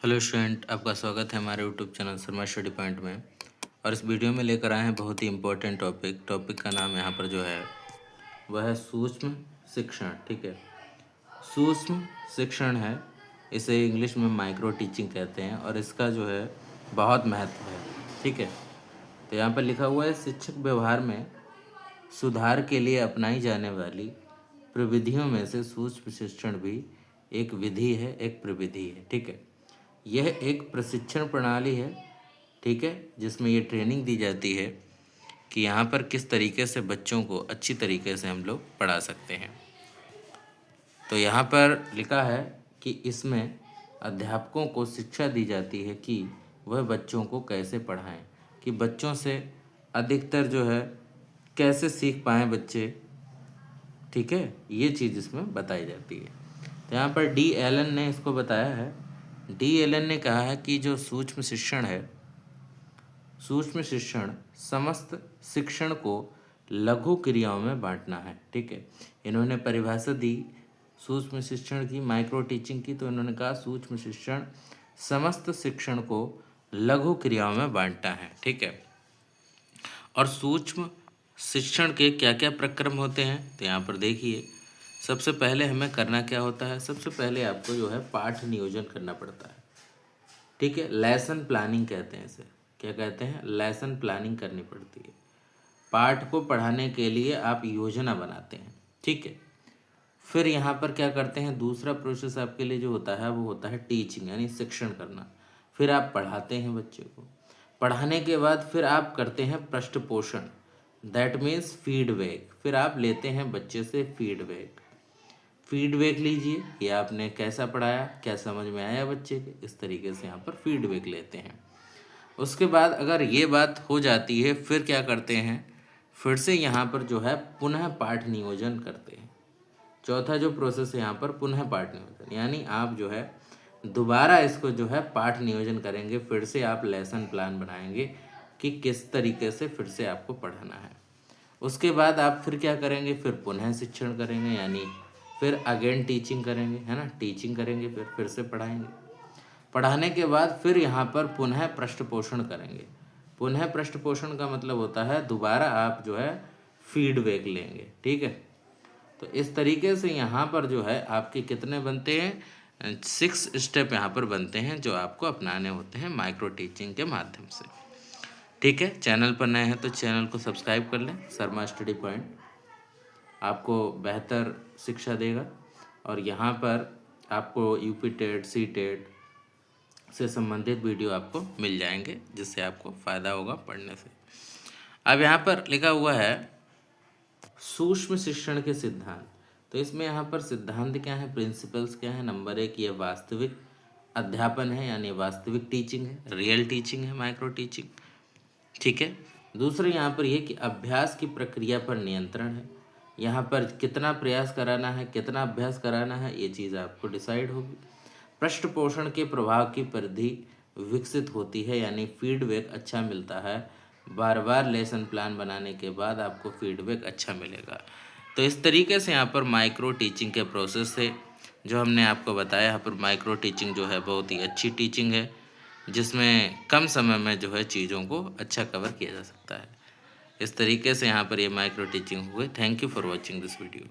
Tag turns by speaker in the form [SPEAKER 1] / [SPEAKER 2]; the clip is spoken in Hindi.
[SPEAKER 1] हेलो स्टूडेंट, आपका स्वागत है हमारे YouTube channel Sharma study point में। और इस वीडियो में लेकर आए हैं बहुत ही इम्पोर्टेंट टॉपिक का नाम यहाँ पर जो है वह है सूक्ष्म शिक्षण। ठीक है, सूक्ष्म शिक्षण है, इसे इंग्लिश में माइक्रो टीचिंग कहते हैं और इसका जो है बहुत महत्व है। ठीक है, तो यहाँ पर लिखा हुआ है शिक्षक व्यवहार में सुधार के लिए अपनाई जाने वाली प्रविधियों में से सूक्ष्म शिक्षण भी एक विधि है, एक प्रविधि है। ठीक है, यह एक प्रशिक्षण प्रणाली है। ठीक है, जिसमें ये ट्रेनिंग दी जाती है कि यहाँ पर किस तरीके से बच्चों को अच्छी तरीके से हम लोग पढ़ा सकते हैं। तो यहाँ पर लिखा है कि इसमें अध्यापकों को शिक्षा दी जाती है कि वह बच्चों को कैसे पढ़ाएं, कि बच्चों से अधिकतर जो है कैसे सीख पाएँ बच्चे। ठीक है, ये चीज़ इसमें बताई जाती है। तो यहाँ पर डी एलन ने इसको बताया है। डी एलन ने कहा है कि जो सूक्ष्म शिक्षण है, सूक्ष्म शिक्षण समस्त शिक्षण को लघु क्रियाओं में बांटना है। ठीक है, इन्होंने परिभाषा दी सूक्ष्म शिक्षण की, माइक्रो टीचिंग की। तो इन्होंने कहा सूक्ष्म शिक्षण समस्त शिक्षण को लघु क्रियाओं में बांटना है। ठीक है, और सूक्ष्म शिक्षण के क्या क्या प्रक्रम होते हैं तो यहाँ पर देखिए, सबसे पहले हमें करना क्या होता है। सबसे पहले आपको जो है पाठ नियोजन करना पड़ता है। ठीक है, लेसन प्लानिंग कहते हैं इसे। क्या कहते हैं? लेसन प्लानिंग करनी पड़ती है। पाठ को पढ़ाने के लिए आप योजना बनाते हैं। ठीक है, फिर यहाँ पर क्या करते हैं, दूसरा प्रोसेस आपके लिए जो होता है वो होता है टीचिंग, यानी शिक्षण करना। फिर आप पढ़ाते हैं बच्चे को। पढ़ाने के बाद फिर आप करते हैं पृष्ठपोषण, दैट मीन्स फीडबैक। फिर आप लेते हैं बच्चे से फीडबैक लीजिए कि आपने कैसा पढ़ाया, क्या समझ में आया बच्चे के, इस तरीके से यहाँ पर फीडबैक लेते हैं। उसके बाद अगर ये बात हो जाती है, फिर क्या करते हैं, फिर से यहाँ पर जो है पुनः पाठ नियोजन करते हैं। चौथा जो प्रोसेस है यहाँ पर पुनः पाठ नियोजन, यानी आप जो है दोबारा इसको जो है पाठ नियोजन करेंगे। फिर से आप लेसन प्लान बनाएंगे कि किस तरीके से फिर से आपको पढ़ाना है। उसके बाद आप फिर क्या करेंगे, फिर पुनः शिक्षण करेंगे, यानी फिर अगेन टीचिंग करेंगे, है ना। टीचिंग करेंगे, फिर से पढ़ाएंगे। पढ़ाने के बाद फिर यहाँ पर पुनः पृष्ठपोषण करेंगे। पुनः पृष्ठपोषण का मतलब होता है दोबारा आप जो है फीडबैक लेंगे। ठीक है, तो इस तरीके से यहाँ पर जो है आपके कितने बनते हैं, 6 स्टेप यहाँ पर बनते हैं जो आपको अपनाने होते हैं माइक्रो टीचिंग के माध्यम से। ठीक है, चैनल पर नए हैं तो चैनल को सब्सक्राइब कर लें। शर्मा स्टडी पॉइंट आपको बेहतर शिक्षा देगा और यहाँ पर आपको यूपी टेट, सी टेट से संबंधित वीडियो आपको मिल जाएंगे, जिससे आपको फ़ायदा होगा पढ़ने से। अब यहाँ पर लिखा हुआ है सूक्ष्म शिक्षण के सिद्धांत। तो इसमें यहाँ पर सिद्धांत क्या है, प्रिंसिपल्स क्या है। नंबर 1, ये वास्तविक अध्यापन है, यानी वास्तविक टीचिंग है, रियल टीचिंग है, माइक्रो टीचिंग। ठीक है, दूसरा यहाँ पर यह कि अभ्यास की प्रक्रिया पर नियंत्रण है। यहाँ पर कितना प्रयास कराना है, कितना अभ्यास कराना है, ये चीज़ आपको डिसाइड होगी। पृष्ठपोषण के प्रभाव की परिधि विकसित होती है, यानी फीडबैक अच्छा मिलता है। बार बार लेसन प्लान बनाने के बाद आपको फीडबैक अच्छा मिलेगा। तो इस तरीके से यहाँ पर माइक्रो टीचिंग के प्रोसेस से जो हमने आपको बताया, यहाँ पर माइक्रो टीचिंग जो है बहुत ही अच्छी टीचिंग है, जिसमें कम समय में जो है चीज़ों को अच्छा कवर किया जा सकता है। इस तरीके से यहाँ पर ये माइक्रो टीचिंग हुए। Thank you for watching this video.